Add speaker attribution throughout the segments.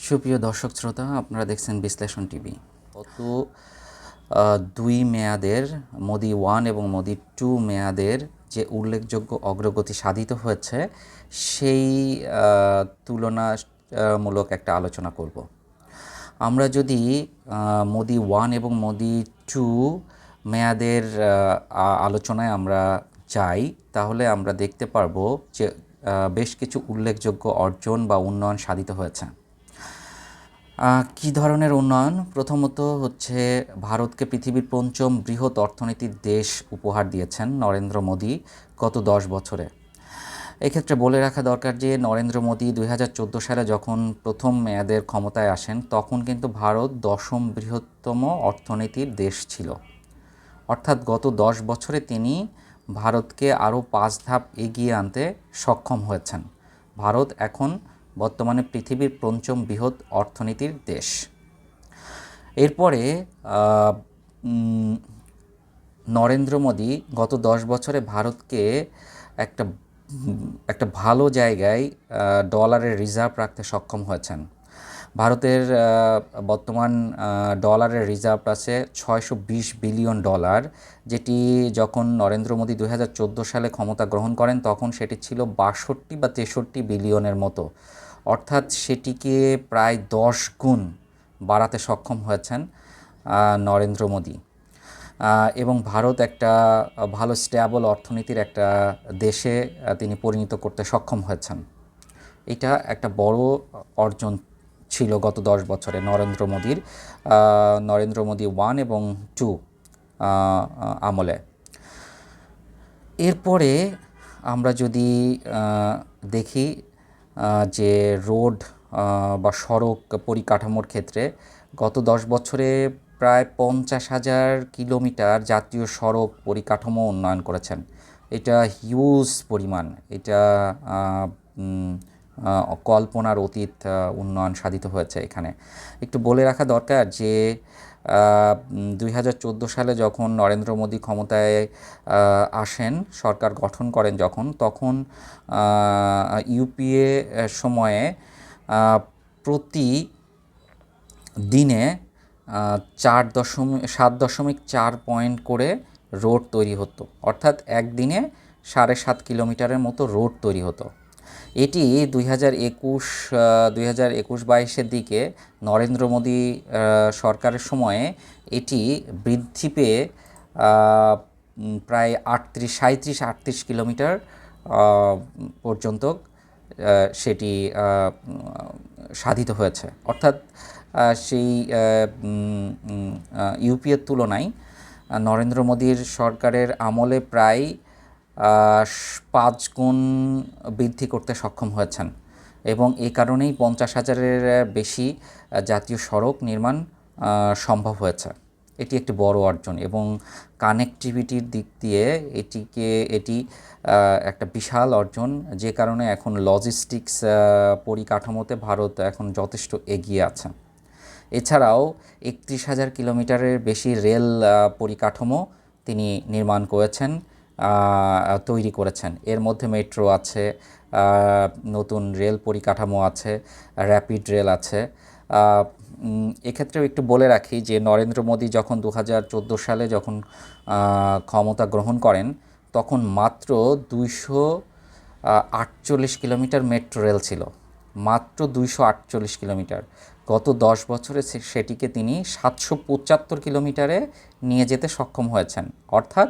Speaker 1: সুপ্রিয় দর্শক শ্রোতা, আপনারা দেখছেন বিশ্লেষণ টিভি। গত 2 মেয়াদের মোদি 1 এবং মোদি 2 মেয়াদের যে উল্লেখযোগ্য অগ্রগতি সাধিত হয়েছে সেই তুলনামূলক একটা আলোচনা করব। আমরা যদি মোদি 1 এবং মোদি 2 মেয়াদের আলোচনায় আমরা যাই, তাহলে আমরা দেখতে পারবো যে বেশ কিছু উল্লেখযোগ্য অর্জন বা উন্নয়ন সাধিত হয়েছে। কী ধরনের উন্নয়ন? প্রথমত হচ্ছে ভারতকে পৃথিবীর পঞ্চম বৃহৎ অর্থনীতির দেশ উপহার দিয়েছেন নরেন্দ্র মোদি গত 10 বছরে। এক্ষেত্রে বলে রাখা দরকার যে নরেন্দ্র মোদি 2014 সালে যখন প্রথম মেয়াদের ক্ষমতায় আসেন, তখন কিন্তু ভারত 10ম বৃহত্তম অর্থনীতির দেশ ছিল। অর্থাৎ গত 10 বছরে তিনি ভারতকে আরও 5 ধাপ এগিয়ে আনতে সক্ষম হয়েছেন। ভারত এখন বর্তমানে পৃথিবীর পঞ্চম বৃহৎ অর্থনীতির দেশ। এরপরে নরেন্দ্র মোদি গত 10 বছরে ভারতকে একটা ভালো জায়গায় ডলারের রিজার্ভ রাখতে সক্ষম হয়েছেন। ভারতের বর্তমান ডলারের রিজার্ভ আছে $620 বিলিয়ন, যেটি যখন নরেন্দ্র মোদি 2014 সালে ক্ষমতা গ্রহণ করেন তখন সেটি ছিল 62 বা 63 বিলিয়নের মতো। অর্থাৎ সেটিকে প্রায় 10 গুণ বাড়াতে সক্ষম হয়েছেন নরেন্দ্র মোদি। এবং ভারত একটা ভালো স্ট্যাবল অর্থনীতির একটা দেশে তিনি পরিণত করতে সক্ষম হয়েছেন। এটা একটা বড় অর্জন ছিল গত 10 বছরে নরেন্দ্র মোদি 1 এবং 2 আমলে। এরপরে আমরা যদি দেখি যে রোড বা সড়ক পরিকাঠামোর ক্ষেত্রে গত 10 বছরে প্রায় 50,000 কিলোমিটার জাতীয় সড়ক পরিকাঠামো উন্নয়ন করেছেন। এটা হিউজ পরিমাণ। এটা কল্পনার অতীত উন্নয়ন সাধিত হয়েছে এখানে। একটু বলে রাখা দরকার যে 2014 সালে যখন নরেন্দ্র মোদি ক্ষমতায় আসেন, সরকার গঠন করেন তখন ইউপিএ সময়ে প্রতি দিনে 7.4 পয়েন্ট করে রোড তৈরি হতো। অর্থাৎ একদিনে 7.5 কিলোমিটারের মতো রোড তৈরি হতো। এটি 2021-22-এর দিকে নরেন্দ্র মোদি সরকারের সময়ে এটি বৃদ্ধি পেয়ে প্রায় 37-38 কিলোমিটার পর্যন্ত সেটি সাধিত হয়েছে। অর্থাৎ সেই ইউপিএর তুলনায় নরেন্দ্র মোদির সরকারের আমলে প্রায় 5 গুণ বৃদ্ধি করতে সক্ষম হয়েছেন এবং এই কারণেই 50,000-এর বেশি জাতীয় সড়ক নির্মাণ সম্ভব হয়েছে। এটি একটি বড় অর্জন এবং কানেক্টিভিটির দিক দিয়ে এটি একটা বিশাল অর্জন, যে কারণে এখন লজিস্টিক্স পরিকাঠামোতে ভারত এখন যথেষ্ট এগিয়ে আছে। এছাড়াও 31,000 কিলোমিটারের বেশি রেল পরিকাঠামো তিনি নির্মাণ করেছেন, তৈরি করেছেন। এর মধ্যে মেট্রো আছে, নতুন রেল পরিকাঠামো আছে, র্যাপিড রেল আছে। এক্ষেত্রেও একটু বলে রাখি যে নরেন্দ্র মোদি যখন 2014 সালে যখন ক্ষমতা গ্রহণ করেন তখন মাত্র 248 কিলোমিটার মেট্রো রেল ছিল, মাত্র 248 কিলোমিটার। গত 10 বছরে সেটিকে তিনি 775 কিলোমিটারে নিয়ে যেতে সক্ষম হয়েছেন। অর্থাৎ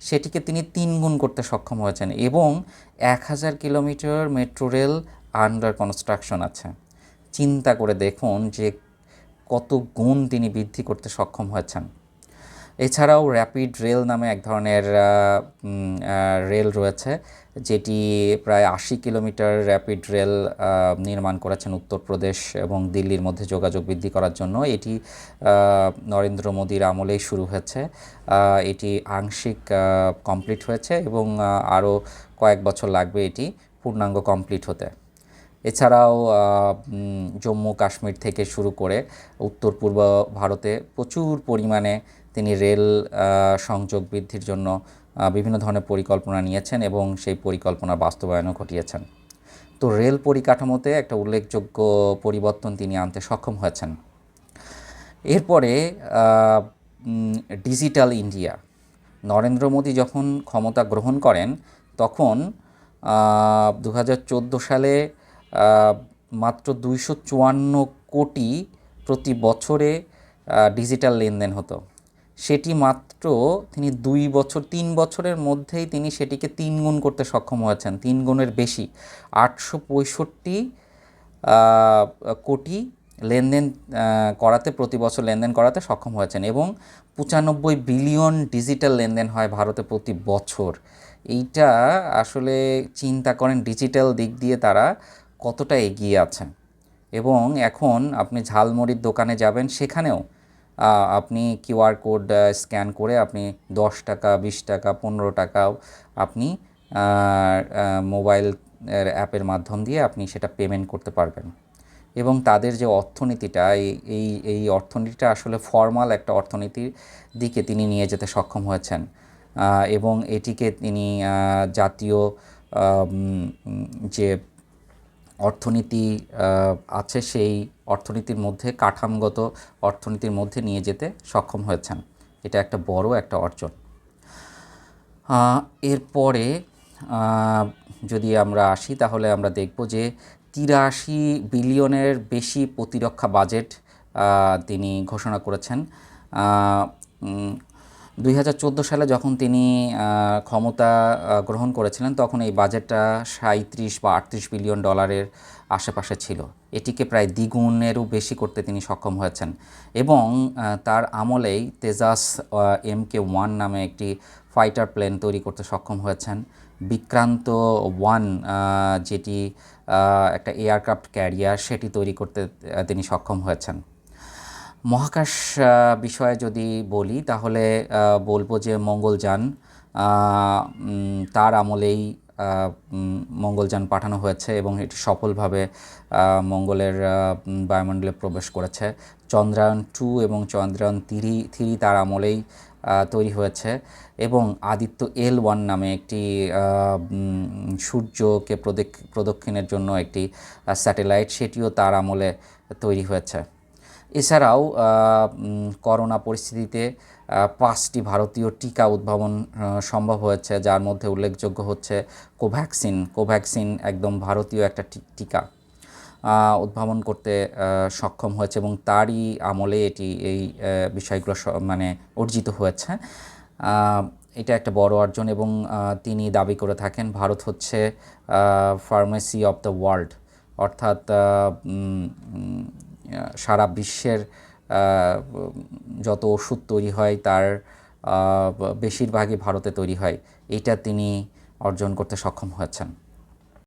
Speaker 1: সেটিকে তিনি 3 গুণ করতে সক্ষম হয়েছেন এবং 1000 kilometre metro rail under construction আছে। চিন্তা করে দেখুন যে কত গুণ তিনি বৃদ্ধি করতে সক্ষম হয়েছেন। এছাড়াও র্যাপিড রেল নামে এক ধরনের রেল রয়েছে, যেটি প্রায় 80 কিলোমিটার র্যাপিড রেল নির্মাণ করেছেন উত্তরপ্রদেশ এবং দিল্লির মধ্যে যোগাযোগ বৃদ্ধি করার জন্য। এটি নরেন্দ্র মোদির আমলেই শুরু হয়েছে। এটি আংশিক কমপ্লিট হয়েছে এবং আরও কয়েক বছর লাগবে এটি পূর্ণাঙ্গ কমপ্লিট হতে। এছাড়াও জম্মু কাশ্মীর থেকে শুরু করে উত্তর পূর্ব ভারতে প্রচুর পরিমাণে তিনি রেল সংযোগ বৃদ্ধির জন্য বিভিন্ন ধরনের পরিকল্পনা নিয়েছেন এবং সেই পরিকল্পনা বাস্তবায়নও ঘটিয়েছেন। তো রেল পরিকাঠামোতে একটা উল্লেখযোগ্য পরিবর্তন তিনি আনতে সক্ষম হয়েছেন। এরপরে ডিজিটাল ইন্ডিয়া, নরেন্দ্র মোদী যখন ক্ষমতা গ্রহণ করেন তখন 2014 সালে মাত্র 254 কোটি প্রতি বছরে ডিজিটাল লেনদেন হতো। সেটি মাত্র তিনি 3 বছরের মধ্যেই তিনি সেটিকে 3 গুণ করতে সক্ষম হয়েছেন, 3 গুণের বেশি, 865 কোটি লেনদেন করাতে, প্রতি বছর লেনদেন করাতে সক্ষম হয়েছেন এবং 95 বিলিয়ন ডিজিটাল লেনদেন হয় ভারতে প্রতি বছর। এইটা আসলে চিন্তা করেন ডিজিটাল দিক দিয়ে তারা কতটা এগিয়ে আছে। এবং এখন আপনি ঝালমুড়ির দোকানে যাবেন, সেখানেও আপনি কিউআর কোড স্ক্যান করে আপনি 10 টাকা, 20 টাকা, 15 টাকাও আপনি মোবাইল অ্যাপের মাধ্যম দিয়ে আপনি সেটা পেমেন্ট করতে পারবেন। এবং তাদের যে অর্থনীতিটা, এই অর্থনীতিটা আসলে ফর্মাল একটা অর্থনীতির দিকে তিনি নিয়ে যেতে সক্ষম হয়েছেন এবং এটিকে তিনি জাতীয় যে অর্থনীতি আছে সেই অর্থনীতির মধ্যে, কাঠামোগত অর্থনীতির মধ্যে নিয়ে যেতে সক্ষম হয়েছেন। এটা একটা বড় একটা অর্জন। এরপরে যদি আমরা আসি তাহলে আমরা দেখব যে 83 বিলিয়নের বেশি প্রতিরক্ষা বাজেট তিনি ঘোষণা করেছেন। 2014 সালে যখন তিনি ক্ষমতা গ্রহণ করেছিলেন তখন এই বাজেটটা 37 বা 38 বিলিয়ন ডলারের আশেপাশে ছিল। এটিকে প্রায় দ্বিগুণেরও বেশি করতে তিনি সক্ষম হয়েছেন এবং তার আমলেই তেজাস MK-1 নামে একটি ফাইটার প্লেন তৈরি করতে সক্ষম হয়েছেন। বিক্রান্ত 1 যেটি একটা এয়ারক্রাফট ক্যারিয়ার, সেটি তৈরি করতে তিনি সক্ষম হয়েছেন। মহাকাশ বিষয়ে যদি বলি তাহলে বলবো যে মঙ্গলযান, তার আমলেই মঙ্গলযান পাঠানো হয়েছে এবং এটি সফলভাবে মঙ্গলের বায়ুমণ্ডলে প্রবেশ করেছে। চন্দ্রায়ন 2 এবং চন্দ্রায়ন 3 তার আমলেই তৈরি হয়েছে এবং আদিত্য L1 নামে একটি সূর্যকে প্রদক্ষিণের জন্য একটি স্যাটেলাইট, সেটিও তার আমলে তৈরি হয়েছে। এছাড়াও করোনা পরিস্থিতিতে 5টি ভারতীয় টিকা উদ্ভাবন সম্ভব হয়েছে, যার মধ্যে উল্লেখযোগ্য হচ্ছে কোভ্যাক্সিন একদম ভারতীয় একটা টিকা উদ্ভাবন করতে সক্ষম হয়েছে এবং তারই আমলে এই বিষয়গুলো মানে অর্জিত হয়েছে। এটা একটা বড় অর্জন এবং তিনি দাবি করে থাকেন ভারত হচ্ছে ফার্মেসি অফ দ্য ওয়ার্ল্ড, অর্থাৎ সারা বিশ্বের যত ওষুধ তৈরি হয় তার বেশিরভাগই ভারতে তৈরি হয়। এটা তিনি অর্জন করতে সক্ষম হয়েছেন।